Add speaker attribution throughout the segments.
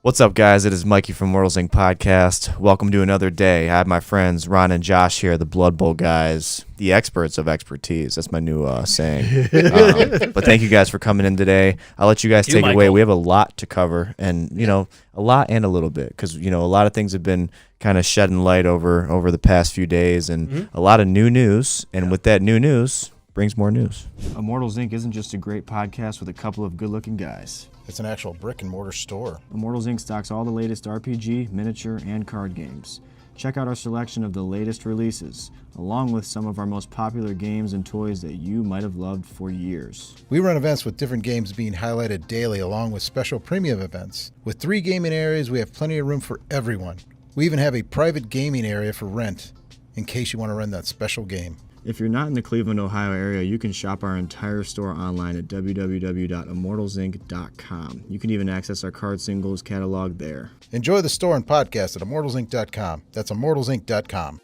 Speaker 1: What's up, guys? It is Mikey from Immortals Inc. podcast. Welcome to another day. I have my friends Ron and Josh here, the Blood Bowl guys, the experts of expertise. That's my new saying. But thank you guys for coming in today. I'll let you guys take it away. We have a lot to cover, and a lot and a little bit, because a lot of things have been kind of shedding light over the past few days, and a lot of new news. And with that new news brings more news. Immortals Inc. isn't just a great podcast with a couple of good-looking guys.
Speaker 2: It's an actual brick-and-mortar store.
Speaker 1: Immortals Inc. stocks all the latest RPG, miniature, and card games. Check out our selection of the latest releases, along with some of our most popular games and toys that you might have loved for years.
Speaker 2: We run events with different games being highlighted daily, along with special premium events. With 3 gaming areas, we have plenty of room for everyone. We even have a private gaming area for rent, in case you want to run that special game.
Speaker 1: If you're not in the Cleveland, Ohio area, you can shop our entire store online at www.immortalsinc.com. You can even access our card singles catalog there.
Speaker 2: Enjoy the store and podcast at immortalsinc.com. That's immortalsinc.com.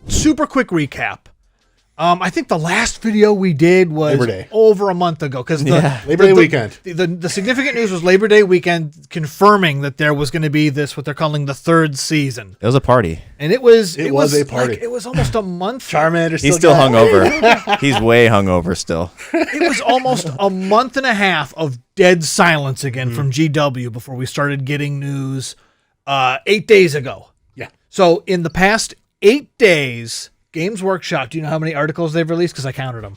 Speaker 3: Super quick recap. I think the last video we did was over a month ago, because
Speaker 4: Labor Day weekend.
Speaker 3: The significant news was Labor Day weekend confirming that there was going to be this, what they're calling the 3rd season.
Speaker 1: It was a party.
Speaker 3: And it was
Speaker 4: a party.
Speaker 3: It was almost a month.
Speaker 4: Charmander
Speaker 1: He's still hungover. He's way hungover still.
Speaker 3: It was almost a month and a half of dead silence again from GW before we started getting news 8 days ago.
Speaker 4: Yeah.
Speaker 3: So in the past 8 days, Games Workshop, do you know how many articles they've released? Because I counted them.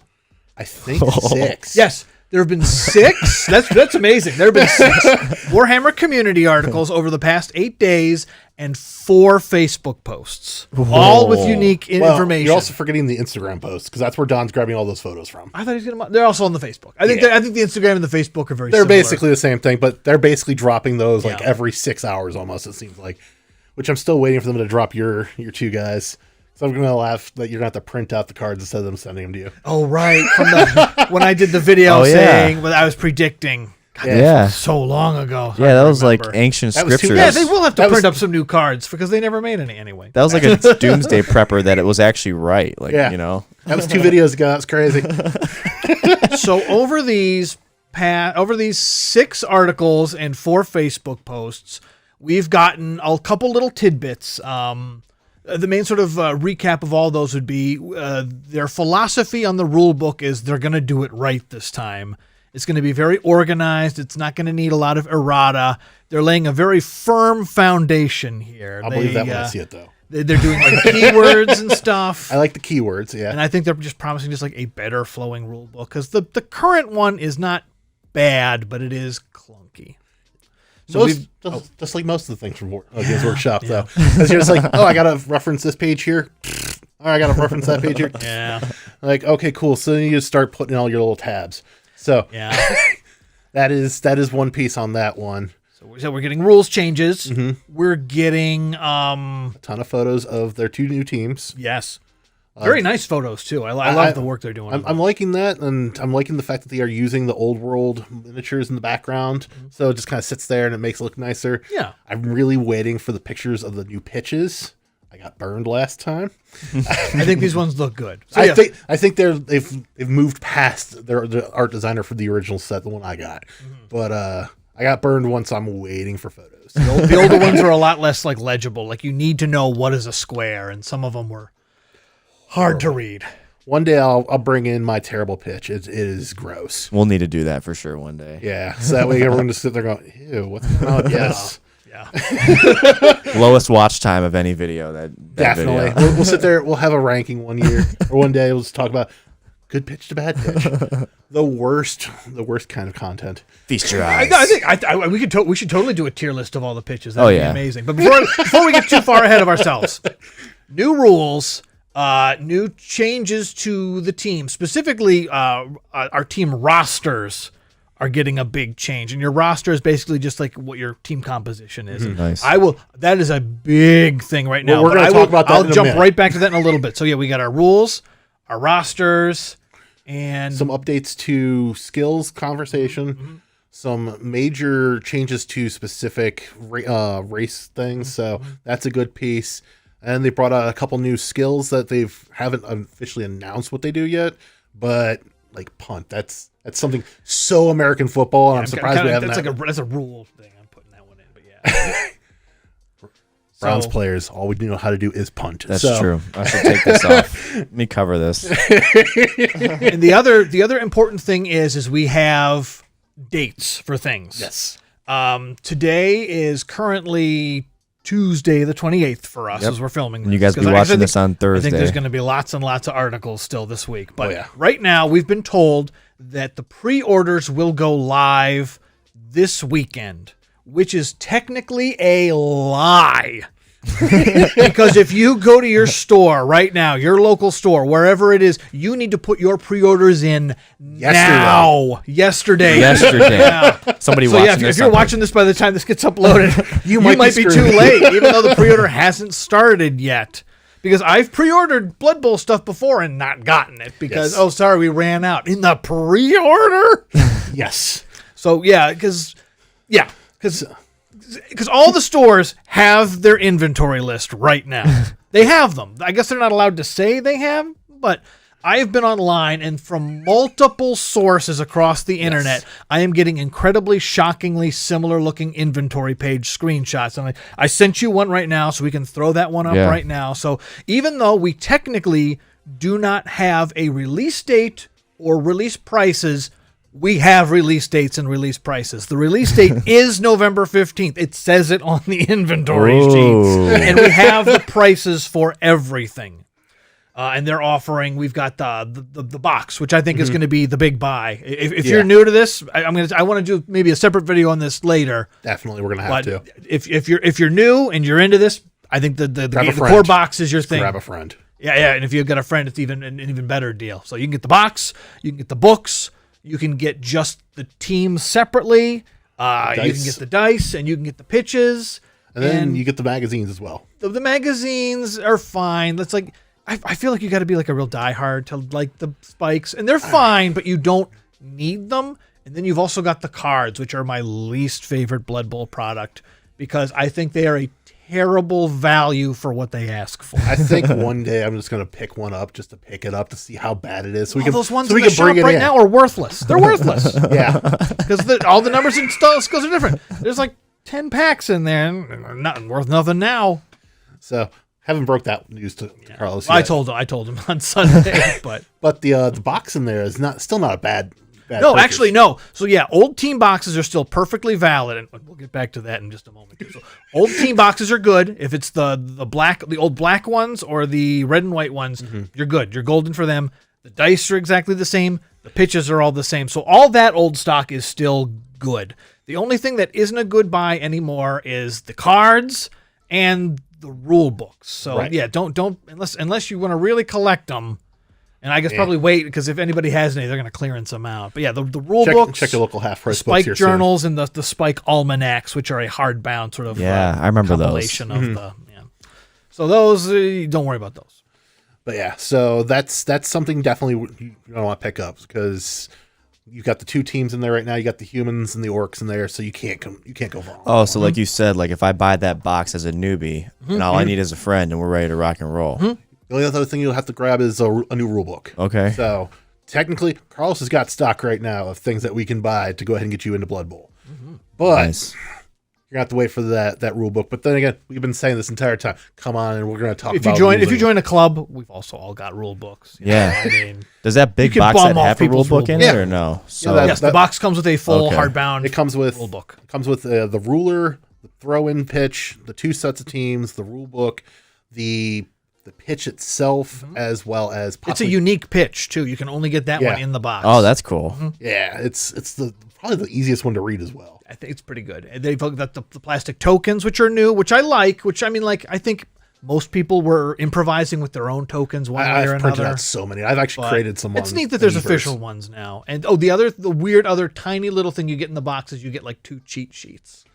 Speaker 4: I think 6.
Speaker 3: Yes, there have been 6. That's amazing. There have been 6 Warhammer community articles over the past 8 days and 4 Facebook posts, all with unique information.
Speaker 4: You're also forgetting the Instagram posts, because that's where Don's grabbing all those photos from.
Speaker 3: I thought he's gonna. They're also on the Facebook. I think the Instagram and the Facebook are very.
Speaker 4: They're
Speaker 3: similar.
Speaker 4: basically the same thing, but they're basically dropping those like every 6 hours almost. It seems like, which I'm still waiting for them to drop your 2 guys. So I'm going to laugh that you're going to have to print out the cards instead of them sending them to you.
Speaker 3: Oh, right. From when I did the video saying what I was predicting. God, so long ago.
Speaker 1: Yeah, that was like ancient scriptures.
Speaker 3: Yeah, they will have to print up some new cards because they never made any anyway.
Speaker 1: That was like a doomsday prepper that it was actually right. Like,
Speaker 4: That was 2 videos ago. That's crazy.
Speaker 3: So over these 6 articles and 4 Facebook posts, we've gotten a couple little tidbits. The main sort of recap of all those would be their philosophy on the rule book is they're going to do it right this time. It's going to be very organized. It's not going to need a lot of errata. They're laying a very firm foundation here.
Speaker 4: I'll believe that when I see it, though.
Speaker 3: They're doing like keywords and stuff.
Speaker 4: I like the keywords, yeah.
Speaker 3: And I think they're just promising just like a better flowing rule book, because the current one is not bad, but it is clunky.
Speaker 4: So just like most of the things from Games Workshop, though. Because you're just like, I got to reference this page here. I got to reference that page here.
Speaker 3: Yeah.
Speaker 4: Like, okay, cool. So then you just start putting in all your little tabs. So that is one piece on that one.
Speaker 3: So we're getting rules changes. We're getting
Speaker 4: a ton of photos of their 2 new teams.
Speaker 3: Yes. Very nice photos, too. I love the work they're doing.
Speaker 4: I'm liking that, and I'm liking the fact that they are using the old world miniatures in the background, so it just kind of sits there and it makes it look nicer.
Speaker 3: Yeah.
Speaker 4: I'm really waiting for the pictures of the new pitches. I got burned last time.
Speaker 3: I think these ones look good. So,
Speaker 4: I think they've moved past the art designer for the original set, the one I got. But I got burned once. I'm waiting for photos.
Speaker 3: The older ones are a lot less like legible. Like you need to know what is a square, and some of them were hard to read.
Speaker 4: One day I'll bring in my terrible pitch. It is gross.
Speaker 1: We'll need to do that for sure one day.
Speaker 4: Yeah, so that way everyone just sit there going, ew, what's going on? Yes.
Speaker 3: Yeah.
Speaker 1: Lowest watch time of any video. That
Speaker 4: Definitely.
Speaker 1: video.
Speaker 4: We'll sit there. We'll have a ranking one year or one day. We'll just talk about good pitch to bad pitch. The worst kind of content.
Speaker 1: Feast your eyes.
Speaker 3: I think we should totally do a tier list of all the pitches. That would be amazing. But before we get too far ahead of ourselves, new rules. New changes to the team, specifically our team rosters are getting a big change, and your roster is basically just like what your team composition is.
Speaker 1: Nice.
Speaker 3: That is a big thing right now.
Speaker 4: Well, we're going to talk about that.
Speaker 3: I'll jump right back to that in a little bit. So we got our rules, our rosters, and
Speaker 4: some updates to skills conversation. Some major changes to specific race things. So that's a good piece. And they brought out a couple new skills that they haven't officially announced what they do yet, but like punt, that's something so American football, and I'm surprised we haven't.
Speaker 3: That's a rule thing I'm putting that that one in, but yeah.
Speaker 4: Browns players, all we know how to do is punt.
Speaker 1: That's true. I should take this off. Let me cover this.
Speaker 3: And the other important thing is we have dates for things.
Speaker 4: Yes.
Speaker 3: Today is currently Tuesday the 28th for us as we're filming this.
Speaker 1: And you guys be watching this on Thursday.
Speaker 3: I think there's going to be lots and lots of articles still this week. But
Speaker 4: Oh,
Speaker 3: right now we've been told that the pre-orders will go live this weekend, which is technically a lie. Because if you go to your store right now, your local store, wherever it is, you need to put your pre-orders in now. Yesterday.
Speaker 1: Yeah. Somebody
Speaker 3: So
Speaker 1: watching
Speaker 3: if you're watching this by the time this gets uploaded, you might be too late, even though the pre-order hasn't started yet. Because I've pre-ordered Blood Bowl stuff before and not gotten it because, oh, sorry, we ran out. In the pre-order?
Speaker 4: Yes.
Speaker 3: So, because all the stores have their inventory list right now. They have them. I guess they're not allowed to say they have, but I have been online, and from multiple sources across the internet, I am getting incredibly, shockingly similar-looking inventory page screenshots. And I sent you one right now, so we can throw that one up right now. So even though we technically do not have a release date or release prices, we have release dates and release prices. The release date is November 15th. It says it on the inventory sheets. And we have the prices for everything. And they're offering, we've got the box, which I think is going to be the big buy. If you're new to this, I want to do maybe a separate video on this later.
Speaker 4: Definitely, we're going to have to.
Speaker 3: If you're new and you're into this, I think the core box is your thing.
Speaker 4: Grab a friend.
Speaker 3: Yeah, and if you've got a friend, it's an even better deal. So you can get the box, you can get the books, you can get just the team separately, you can get the dice, and you can get the pitches.
Speaker 4: And then you get the magazines as well.
Speaker 3: The magazines are fine. That's like, I feel like you got to be like a real diehard to like the spikes, and they're fine, but you don't need them. And then you've also got the cards, which are my least favorite Blood Bowl product because I think they are a terrible value for what they ask for.
Speaker 4: I think one day I'm just going to pick one up just to pick it up to see how bad it is. So
Speaker 3: those ones in the shop right now are worthless. They're worthless.
Speaker 4: Yeah.
Speaker 3: Because all the numbers and skills are different. There's like 10 packs in there and not worth nothing now.
Speaker 4: So haven't broke that news to Carlos
Speaker 3: yet.
Speaker 4: Well,
Speaker 3: I told him on Sunday,
Speaker 4: but the box in there is still not a bad
Speaker 3: no,
Speaker 4: purchase.
Speaker 3: actually, no. So yeah, old team boxes are still perfectly valid, and we'll get back to that in just a moment. So old team boxes are good. If it's the old black ones or the red and white ones, you're good. You're golden for them. The dice are exactly the same. The pitches are all the same. So all that old stock is still good. The only thing that isn't a good buy anymore is the cards and the rule books. So yeah, don't unless you want to really collect them. And I guess probably wait, because if anybody has any, they're going to clearance them out. But yeah, the rule books,
Speaker 4: check your local half price
Speaker 3: Spike
Speaker 4: books
Speaker 3: journals, and the Spike almanacs, which are a hardbound sort of
Speaker 1: I remember
Speaker 3: compilation of the. Yeah. So those, don't worry about those.
Speaker 4: But yeah, so that's something definitely you don't want to pick up because you've got the two teams in there right now. You got the humans and the orcs in there, so you can't go wrong.
Speaker 1: Oh, so like you said, like if I buy that box as a newbie, and all I need is a friend, and we're ready to rock and roll.
Speaker 4: The only other thing you'll have to grab is a new rule book.
Speaker 1: Okay.
Speaker 4: So technically, Carlos has got stock right now of things that we can buy to go ahead and get you into Blood Bowl. But
Speaker 1: Nice.
Speaker 4: you're going to have to wait for that rule book. But then again, we've been saying this entire time. Come on, and we're going to talk
Speaker 3: If
Speaker 4: about
Speaker 3: you join a club, we've also all got rule books. You know? I mean,
Speaker 1: Does that big
Speaker 3: you can
Speaker 1: box
Speaker 3: bum
Speaker 1: set
Speaker 3: off
Speaker 1: have a rule
Speaker 3: people's
Speaker 1: book in
Speaker 3: rule
Speaker 1: it
Speaker 4: book.
Speaker 1: or no? So
Speaker 4: that-
Speaker 3: yes, the box comes with a full
Speaker 1: Okay.
Speaker 3: hardbound.
Speaker 4: It comes with
Speaker 3: rule book.
Speaker 4: It comes with the ruler, the throw-in pitch, the two sets of teams, the rule book, the pitch itself, as well as
Speaker 3: It's a unique pitch too. You can only get that one in the box.
Speaker 1: oh, that's cool.
Speaker 4: yeah. It's probably the easiest one to read as well.
Speaker 3: I think it's pretty good. And they've got the plastic tokens, which are new, which I like. Which I mean, like I think most people were improvising with their own tokens one way or
Speaker 4: I've printed
Speaker 3: another.
Speaker 4: out so many. I've actually created some.
Speaker 3: It's
Speaker 4: on
Speaker 3: neat that there's
Speaker 4: Thingiverse.
Speaker 3: official ones now. And the weird other tiny little thing you get in the box is you get like 2 cheat sheets.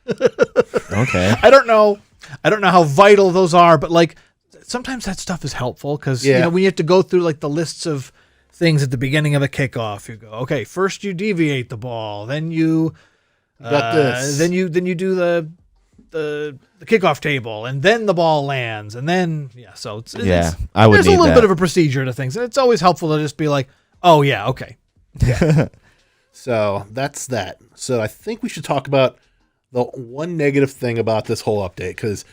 Speaker 1: Okay.
Speaker 3: I don't know how vital those are, but like sometimes that stuff is helpful because you know when you have to go through like the lists of things at the beginning of a kickoff, you go, okay, first you deviate the ball, then you
Speaker 4: got this.
Speaker 3: then you do the kickoff table, and then the ball lands, and then so it's
Speaker 1: I would
Speaker 3: there's a
Speaker 1: need
Speaker 3: little
Speaker 1: that.
Speaker 3: bit of a procedure to things, and it's always helpful to just be like, oh yeah, okay.
Speaker 4: So that's that. So I think we should talk about the one negative thing about this whole update, because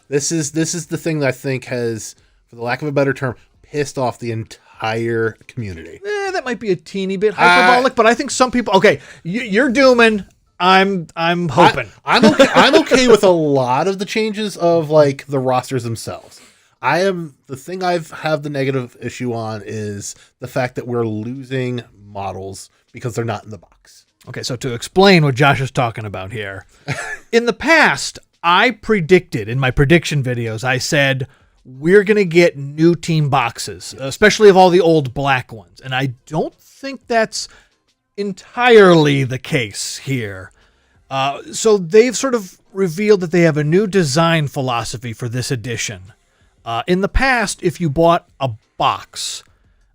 Speaker 4: this is the thing that I think has, for the lack of a better term, pissed off the entire community.
Speaker 3: That might be a teeny bit hyperbolic, but I think some people. Okay, you're dooming. I'm hoping.
Speaker 4: I'm okay with a lot of the changes of like the rosters themselves. The thing have the negative issue on is the fact that we're losing models because they're not in the box.
Speaker 3: Okay, so to explain what Josh is talking about here, in the past, I predicted in my prediction videos, I said we're going to get new team boxes, especially of all the old black ones, and I don't think that's entirely the case here. So they've sort of revealed that they have a new design philosophy for this edition. In the past, if you bought a box,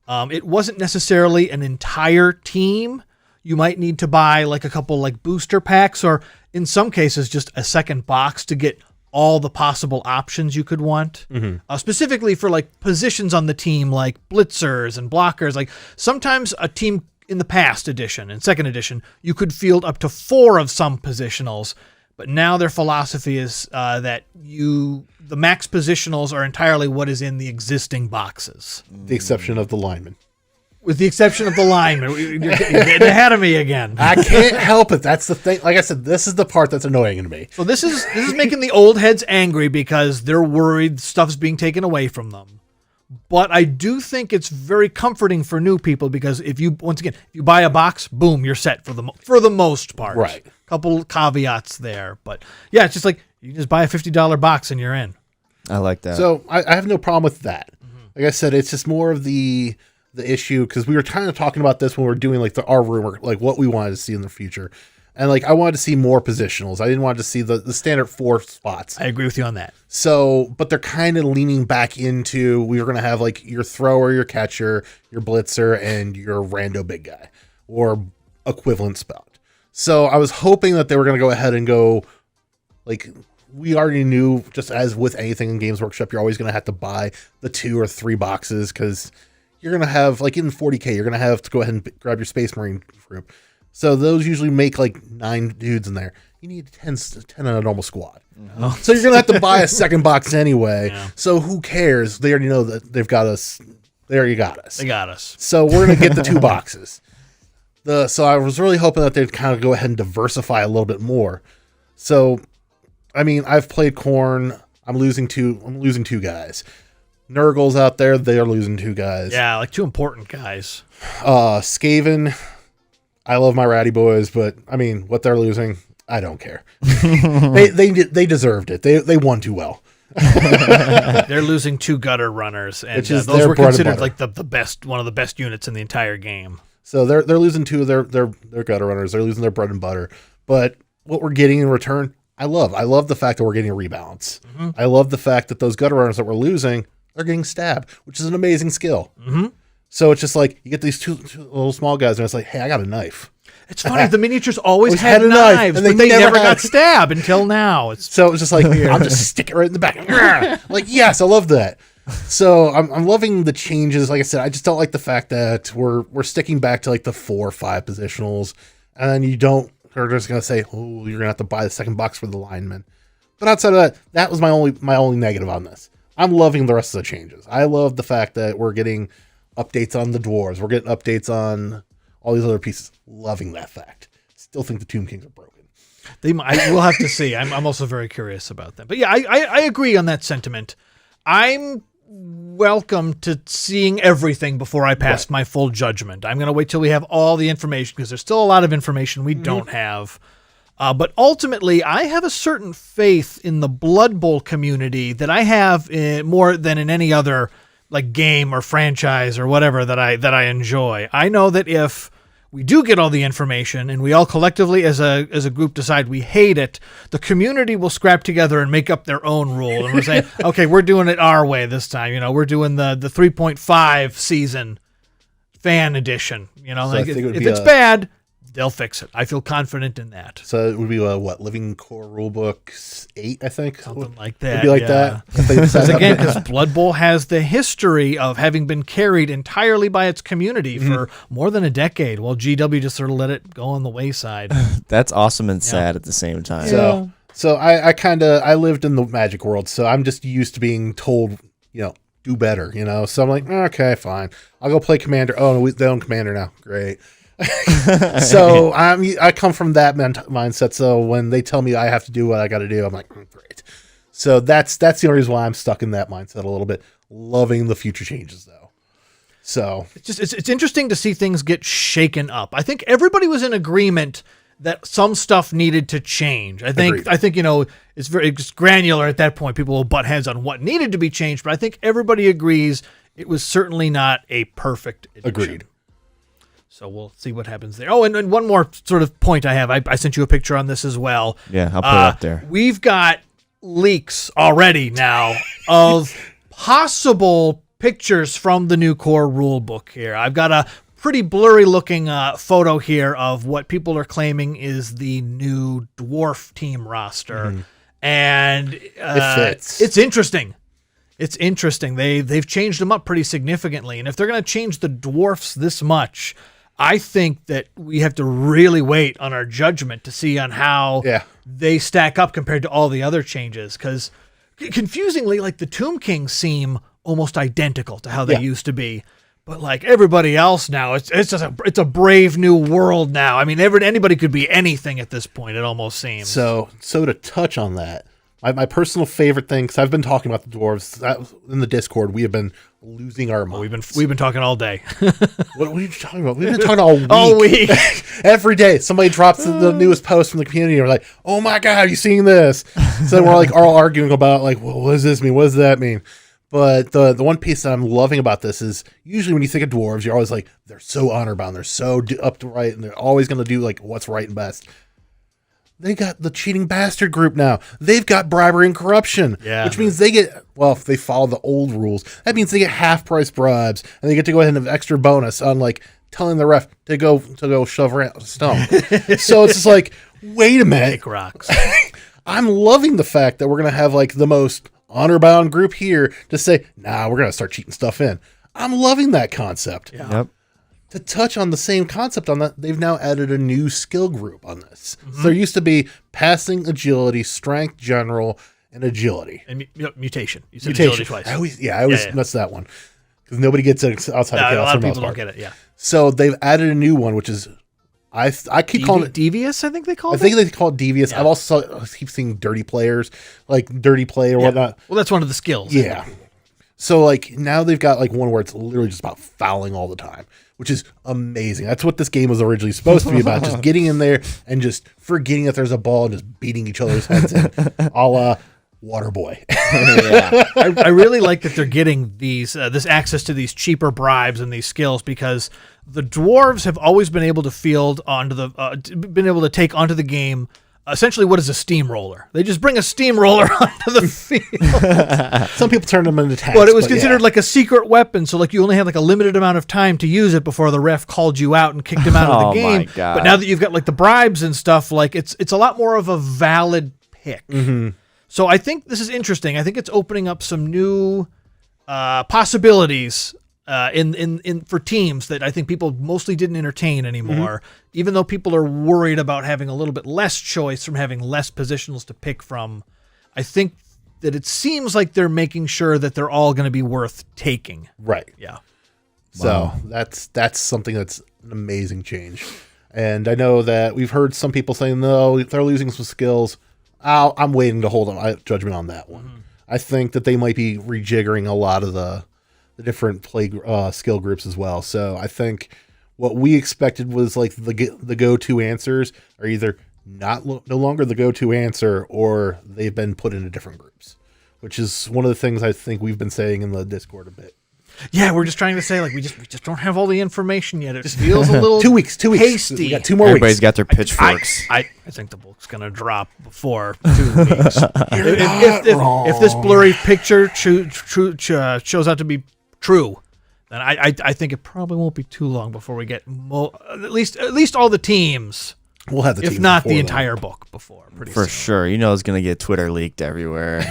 Speaker 3: it wasn't necessarily an entire team. You might need to buy like a couple like booster packs, or in some cases just a second box to get all the possible options you could want. Specifically for like positions on the team, like blitzers and blockers. Like sometimes a team in the past edition and second edition, you could field up to 4 of some positionals. But now their philosophy is that the max positionals are entirely what is in the existing boxes.
Speaker 4: The exception of the lineman.
Speaker 3: With the exception of the lineman. You're getting ahead of me again.
Speaker 4: I can't help it. That's the thing. Like I said, this is the part that's annoying to me.
Speaker 3: So this is making the old heads angry because they're worried stuff's being taken away from them. But I do think it's very comforting for new people because if you buy a box, boom, you're set for the most part.
Speaker 4: Right.
Speaker 3: Couple caveats there, but yeah, it's just like you just buy a $50 box and you're in.
Speaker 1: I like that.
Speaker 4: So I have no problem with that. Like I said, it's just more of the issue because we were kind of talking about this when we were doing like our rumor, like what we wanted to see in the future. And like I wanted to see more positionals. I didn't want to see the standard 4 spots.
Speaker 3: I agree with you on that.
Speaker 4: So, but they're kind of leaning back into we were going to have like your thrower, your catcher, your blitzer, and your rando big guy or equivalent spot. So I was hoping that they were going to go ahead and go like we already knew, just as with anything in Games Workshop, you're always going to have to buy the 2 or 3 boxes because you're going to have like in 40K, you're going to have to go ahead and grab your Space Marine group. So those usually make like 9 dudes in there. You need 10 on a normal squad.
Speaker 3: Oh.
Speaker 4: So you're going to have to buy a second box anyway. Yeah. So who cares? They already know that they've got us. They already got us.
Speaker 3: They got us.
Speaker 4: So we're going to get the 2 boxes. So I was really hoping that they'd kind of go ahead and diversify a little bit more. So, I mean, I've played Khorne. I'm losing 2 guys. Nurgle's out there. They are losing 2 guys.
Speaker 3: Yeah, like 2 important guys.
Speaker 4: Skaven. I love my ratty boys, but I mean, what they're losing, I don't care. They deserved it. They won too well.
Speaker 3: They're losing 2 gutter runners, and those were considered like the best, one of the best units in the entire game.
Speaker 4: So they're losing 2 of their gutter runners. They're losing their bread and butter. But what we're getting in return, I love. I love the fact that we're getting a rebalance. Mm-hmm. I love the fact that those gutter runners that we're losing are getting stabbed, which is an amazing skill.
Speaker 3: Mm-hmm.
Speaker 4: So it's just like you get these two little small guys, and it's like, hey, I got a knife.
Speaker 3: It's funny. The miniatures always had knives, but they never got stabbed until now.
Speaker 4: So it was just like, I'll just stick it right in the back. Like, yes, I love that. So I'm loving the changes. Like I said, I just don't like the fact that we're sticking back to like the 4 or 5 positionals, and then they're just gonna say, oh, you're gonna have to buy the second box for the linemen. But outside of that, that was my only negative on this. I'm loving the rest of the changes. I love the fact that we're getting updates on the dwarves. We're getting updates on all these other pieces. Loving that fact. Still think the Tomb Kings are broken.
Speaker 3: We'll have to see. I'm also very curious about them. But yeah, I agree on that sentiment. I'm welcome to seeing everything before I pass my full judgment. I'm going to wait till we have all the information because there's still a lot of information we don't have. But ultimately, I have a certain faith in the Blood Bowl community that I have more than in any other like game or franchise or whatever that I enjoy. I know that if we do get all the information and we all collectively as a group decide we hate it, the community will scrap together and make up their own rule. And we'll say, okay, we're doing it our way this time. You know, we're doing the 3.5 season fan edition. You know, so like if it's bad, they'll fix it. I feel confident in that.
Speaker 4: So it would be Living Core Rulebook 8, I think,
Speaker 3: Something like that.
Speaker 4: It'd be like that.
Speaker 3: Because Blood Bowl has the history of having been carried entirely by its community for more than a decade, while GW just sort of let it go on the wayside.
Speaker 1: That's awesome and sad at the same time.
Speaker 4: So I lived in the Magic world, so I'm just used to being told, do better, So I'm like, okay, fine. I'll go play Commander. Oh, they own Commander now. Great. So I come from that mindset. So when they tell me I have to do what I got to do, I'm like, great. So that's the only reason why I'm stuck in that mindset a little bit. Loving the future changes though. So
Speaker 3: it's interesting to see things get shaken up. I think everybody was in agreement that some stuff needed to change. I think it's granular at that point. People will butt heads on what needed to be changed, but I think everybody agrees it was certainly not a perfect edition.
Speaker 4: Agreed.
Speaker 3: So we'll see what happens there. Oh, and one more sort of point I have. I sent you a picture on this as well.
Speaker 1: Yeah, I'll put it up there.
Speaker 3: We've got leaks already now of possible pictures from the new core rule book here. I've got a pretty blurry looking photo here of what people are claiming is the new dwarf team roster. And
Speaker 4: it fits.
Speaker 3: It's interesting. It's interesting. They've changed them up pretty significantly. And if they're going to change the dwarfs this much, I think that we have to really wait on our judgment to see on how they stack up compared to all the other changes. Because confusingly, like the Tomb Kings seem almost identical to how they used to be. But like everybody else now, it's just it's a brave new world now. I mean, anybody could be anything at this point. It almost seems.
Speaker 4: So to touch on that, my personal favorite thing, because I've been talking about the dwarves in the Discord. We have been losing our minds.
Speaker 3: We've been talking all day.
Speaker 4: What are you talking about? We've been talking all week. Every day, somebody drops the newest post from the community, and we're like, "Oh my god, have you seen this?" So we're like all arguing about like, well, what does this mean? What does that mean? But the one piece that I'm loving about this is usually when you think of dwarves, you're always like, they're so honor bound, they're so up to right, and they're always going to do like what's right and best. They got the cheating bastard group now. They've got bribery and corruption, which means they get, if they follow the old rules, that means they get half price bribes, and they get to go ahead and have extra bonus on like telling the ref to go shove around stone. So it's just like, wait a minute,
Speaker 3: Kick rocks.
Speaker 4: I'm loving the fact that we're gonna have like the most honor bound group here to say, nah, we're gonna start cheating stuff in. I'm loving that concept.
Speaker 1: Yep.
Speaker 4: To touch on the same concept on that, they've now added a new skill group on this. So there used to be passing, agility, strength, general, and agility.
Speaker 3: And mutation. You said agility twice.
Speaker 4: I always mess that one. Because nobody gets it outside of chaos.
Speaker 3: A lot of people don't get it,
Speaker 4: So they've added a new one, which is, I keep calling it
Speaker 3: Devious, I think they call it.
Speaker 4: I think they call it Devious. Yeah. I keep seeing dirty players, like dirty play or whatnot.
Speaker 3: Well, that's one of the skills.
Speaker 4: Yeah. So like now they've got like one where it's literally just about fouling all the time, which is amazing. That's what this game was originally supposed to be about. Just getting in there and just forgetting that there's a ball and just beating each other's heads in, a la Waterboy.
Speaker 3: I really like that they're getting these this access to these cheaper bribes and these skills, because the dwarves have always been able to field onto the take onto the game essentially what is a steamroller. They just bring a steamroller onto the field.
Speaker 4: Some people turn them into tanks.
Speaker 3: But it was considered like a secret weapon, so like you only had like a limited amount of time to use it before the ref called you out and kicked him out of the game.
Speaker 1: My God.
Speaker 3: But now that you've got like the bribes and stuff, like it's a lot more of a valid pick. So I think this is interesting. I think it's opening up some new possibilities in for teams that I think people mostly didn't entertain anymore, even though people are worried about having a little bit less choice from having less positionals to pick from. I think that it seems like they're making sure that they're all going to be worth taking.
Speaker 4: Right.
Speaker 3: Yeah.
Speaker 4: So that's something that's an amazing change. And I know that we've heard some people saying, no, they're losing some skills. I'm waiting to hold on judgment on that one. I think that they might be rejiggering a lot of the different play skill groups as well. So I think what we expected was like the go-to answers are either no longer the go-to answer, or they've been put into different groups, which is one of the things I think we've been saying in the Discord a bit.
Speaker 3: Yeah, we're just trying to say like we just don't have all the information yet. It just feels a little
Speaker 4: 2 weeks.
Speaker 3: Hasty.
Speaker 4: We got 2 more
Speaker 1: Everybody's
Speaker 4: weeks.
Speaker 1: got their pitchforks.
Speaker 3: I think the book's gonna drop before 2 weeks. if this blurry picture shows out to be true, And I think it probably won't be too long before we get at least all the teams.
Speaker 4: We'll have the
Speaker 3: if
Speaker 4: teams
Speaker 3: not
Speaker 4: before
Speaker 3: the
Speaker 4: then.
Speaker 3: entire book before. Pretty
Speaker 1: For
Speaker 3: soon.
Speaker 1: sure. You know it's going to get Twitter leaked everywhere.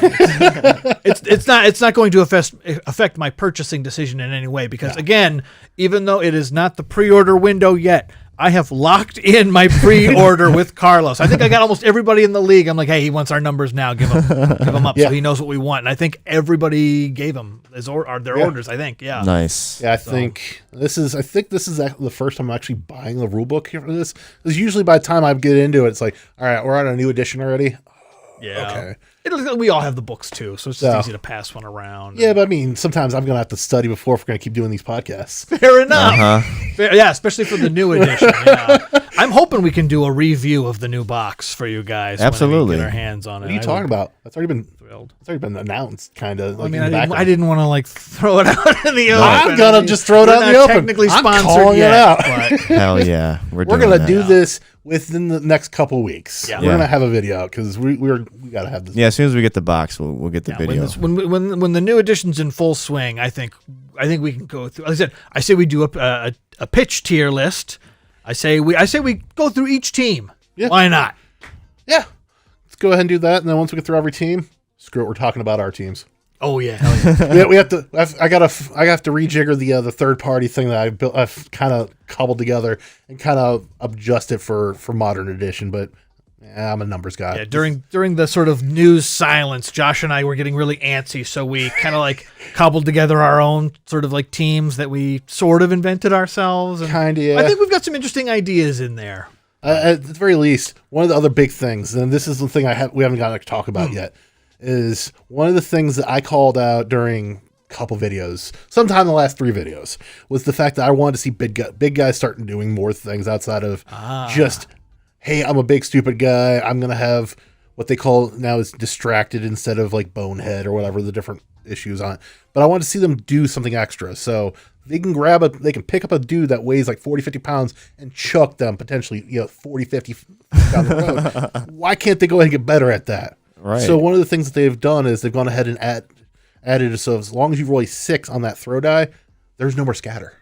Speaker 3: It's not going to affect my purchasing decision in any way because again, even though it is not the pre-order window yet, I have locked in my pre-order with Carlos. I think I got almost everybody in the league. I'm like, hey, he wants our numbers now. Give him up so he knows what we want. And I think everybody gave him their orders. I think, yeah.
Speaker 1: Nice.
Speaker 4: Yeah, I think this is the first time I'm actually buying the rule book here for this. Because usually by the time I get into it, it's like, all right, we're on a new edition already.
Speaker 3: Yeah.
Speaker 4: Okay.
Speaker 3: We all have the books too, so it's just easy to pass one around.
Speaker 4: Yeah, but I mean, sometimes I'm gonna have to study before if we're gonna keep doing these podcasts.
Speaker 3: Fair enough. Yeah, especially for the new edition. Yeah. I'm hoping we can do a review of the new box for you guys.
Speaker 1: Absolutely.
Speaker 3: When we get our hands on it.
Speaker 4: What are you talking about? That's already been
Speaker 3: Thrilled.
Speaker 4: It's already been announced, kind of.
Speaker 3: I mean, I didn't want to like throw it out in the open.
Speaker 4: I'm gonna just throw it out in the open.
Speaker 3: Technically
Speaker 4: I'm
Speaker 3: sponsored
Speaker 4: calling
Speaker 3: yet,
Speaker 4: it out.
Speaker 3: but
Speaker 1: Hell yeah. We're
Speaker 4: We're
Speaker 1: doing
Speaker 4: gonna
Speaker 1: that.
Speaker 4: do this within the next couple weeks.
Speaker 3: Yeah.
Speaker 4: We're gonna have a video out because we gotta have this.
Speaker 1: Yeah, as soon as we get the box, we'll get the video.
Speaker 3: when the new edition's in full swing, I think we can go through. Like I say we do a pitch tier list. I say we go through each team.
Speaker 4: Yeah.
Speaker 3: Why not?
Speaker 4: Yeah. Let's go ahead and do that, and then once we get through every team, screw it. We're talking about our teams.
Speaker 3: Oh yeah, hell yeah.
Speaker 4: we have to. I have to rejigger the third party thing that I built. I've kind of cobbled together and kind of adjust it for modern edition. But I'm a numbers guy.
Speaker 3: Yeah, during the sort of news silence, Josh and I were getting really antsy, so we kind of like cobbled together our own sort of like teams that we sort of invented ourselves. And
Speaker 4: Kinda, yeah.
Speaker 3: I think we've got some interesting ideas in there.
Speaker 4: At the very least, one of the other big things, and this is the thing we haven't gotten to talk about yet, is one of the things that I called out during a couple videos, sometime in the last 3 videos, was the fact that I wanted to see big guys starting doing more things outside of just, hey, I'm a big stupid guy. I'm going to have what they call now is distracted instead of like bonehead or whatever the different issues on it. But I wanted to see them do something extra. So they can they can pick up a dude that weighs like 40, 50 pounds and chuck them potentially, 40, 50 down the road. Why can't they go ahead and get better at that?
Speaker 1: Right.
Speaker 4: So one of the things that they've done is they've gone ahead and added so as long as you roll a 6 on that throw die, there's no more scatter.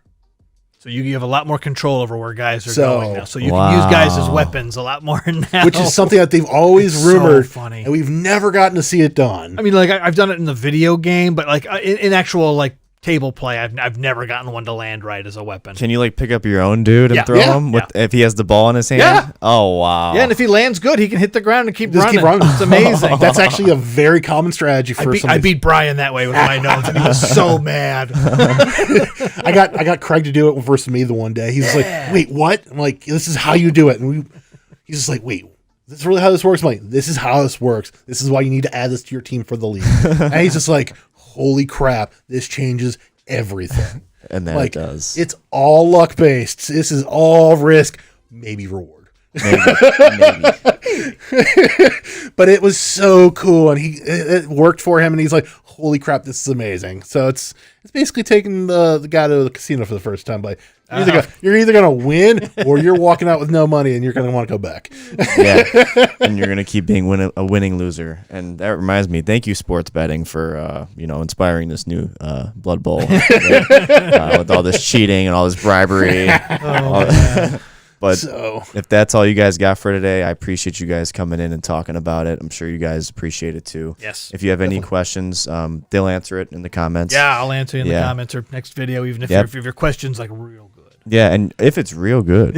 Speaker 3: So you have a lot more control over where guys are
Speaker 4: So-
Speaker 3: going now. So you can use guys as weapons a lot more now.
Speaker 4: Which is something that they've always
Speaker 3: So
Speaker 4: rumored,
Speaker 3: funny.
Speaker 4: and we've never gotten to see it done.
Speaker 3: I mean, like I've done it in the video game, but like in actual like table play, I've never gotten one to land right as a weapon.
Speaker 1: Can you like pick up your own dude and
Speaker 3: Yeah.
Speaker 1: throw
Speaker 4: Yeah.
Speaker 1: him if he has the ball in his hand?
Speaker 3: Yeah.
Speaker 1: Oh wow.
Speaker 3: Yeah, and if he lands good, he can hit the ground and keep
Speaker 4: Just
Speaker 3: running.
Speaker 4: keep running.
Speaker 3: It's amazing.
Speaker 4: That's actually a very common strategy for
Speaker 3: I beat Brian that way with my nose, and he was so mad.
Speaker 4: I got Craig to do it versus me the one day. He's like, "Wait, what?" I'm like, "This is how you do it." And he's just like, "Wait, this is really how this works?" I'm like, "This is how this works. This is why you need to add this to your team for the league." And he's just like, "Holy crap, this changes everything."
Speaker 1: And then
Speaker 4: Like,
Speaker 1: it does.
Speaker 4: it's all luck based. This is all risk, maybe reward.
Speaker 1: Maybe.
Speaker 4: But it was so cool, and it worked for him, and he's like, "Holy crap, this is amazing!" So it's basically taking the guy to the casino for the first time. But you're either gonna win or you're walking out with no money, and you're gonna want to go back.
Speaker 1: Yeah. And you're gonna keep being a winning loser. And that reminds me, thank you, sports betting, for inspiring this new Blood Bowl with all this cheating and all this bribery. But
Speaker 4: So
Speaker 1: if that's all you guys got for today, I appreciate you guys coming in and talking about it. I'm sure you guys appreciate it too.
Speaker 3: Yes.
Speaker 1: If you have any questions, they'll answer it in the comments.
Speaker 3: Yeah, I'll answer you in the
Speaker 1: Yeah.
Speaker 3: comments or next video, even if
Speaker 1: Yep.
Speaker 3: your question's like real good.
Speaker 1: Yeah, and if it's real good.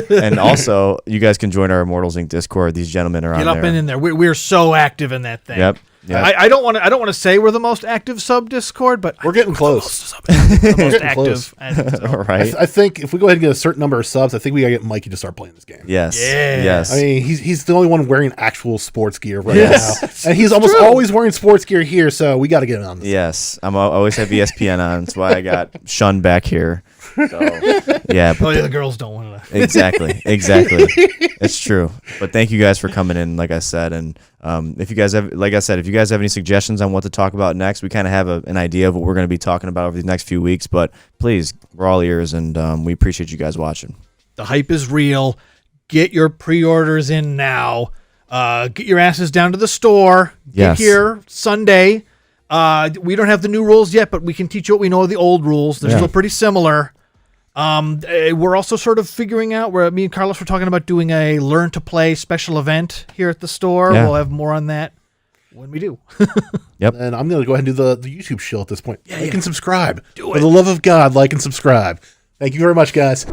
Speaker 1: And also, you guys can join our Immortals Inc. Discord. These gentlemen are
Speaker 3: Get
Speaker 1: on
Speaker 3: up
Speaker 1: there.
Speaker 3: and in there. We're so active in that thing.
Speaker 1: Yep.
Speaker 3: I don't want to say we're the most active sub Discord, but
Speaker 4: we're getting close.
Speaker 3: the most
Speaker 4: getting close.
Speaker 3: active. And so-
Speaker 1: Right?
Speaker 4: I think if we go ahead and get a certain number of subs, I think we gotta get Mikey to start playing this game.
Speaker 1: Yes.
Speaker 3: Yeah.
Speaker 1: Yes.
Speaker 4: I mean, he's the only one wearing actual sports gear right
Speaker 1: Yes.
Speaker 4: now, and he's almost always wearing sports gear here. So we got to get him on this.
Speaker 1: Yes. I always have ESPN on. That's why I got Shun back here. So, yeah.
Speaker 3: Oh,
Speaker 1: But
Speaker 3: yeah, the girls don't want to.
Speaker 1: exactly. It's true. But thank you guys for coming in, like I said. And if you guys have any suggestions on what to talk about next, we kind of have an idea of what we're going to be talking about over the next few weeks. But please, we're all ears, and we appreciate you guys watching.
Speaker 3: The hype is real. Get your pre-orders in now. Get your asses down to the store.
Speaker 1: Yes.
Speaker 3: Get here Sunday. We don't have the new rules yet, but we can teach you what we know of the old rules. They're still pretty similar. We're also sort of figuring out where me and Carlos were talking about doing a learn to play special event here at the store.
Speaker 1: Yeah.
Speaker 3: We'll have more on that when we do.
Speaker 1: Yep.
Speaker 4: And I'm going to go ahead and do the YouTube shill at this point. Like and subscribe.
Speaker 3: Do
Speaker 4: For the love of God, like and subscribe. Thank you very much, guys.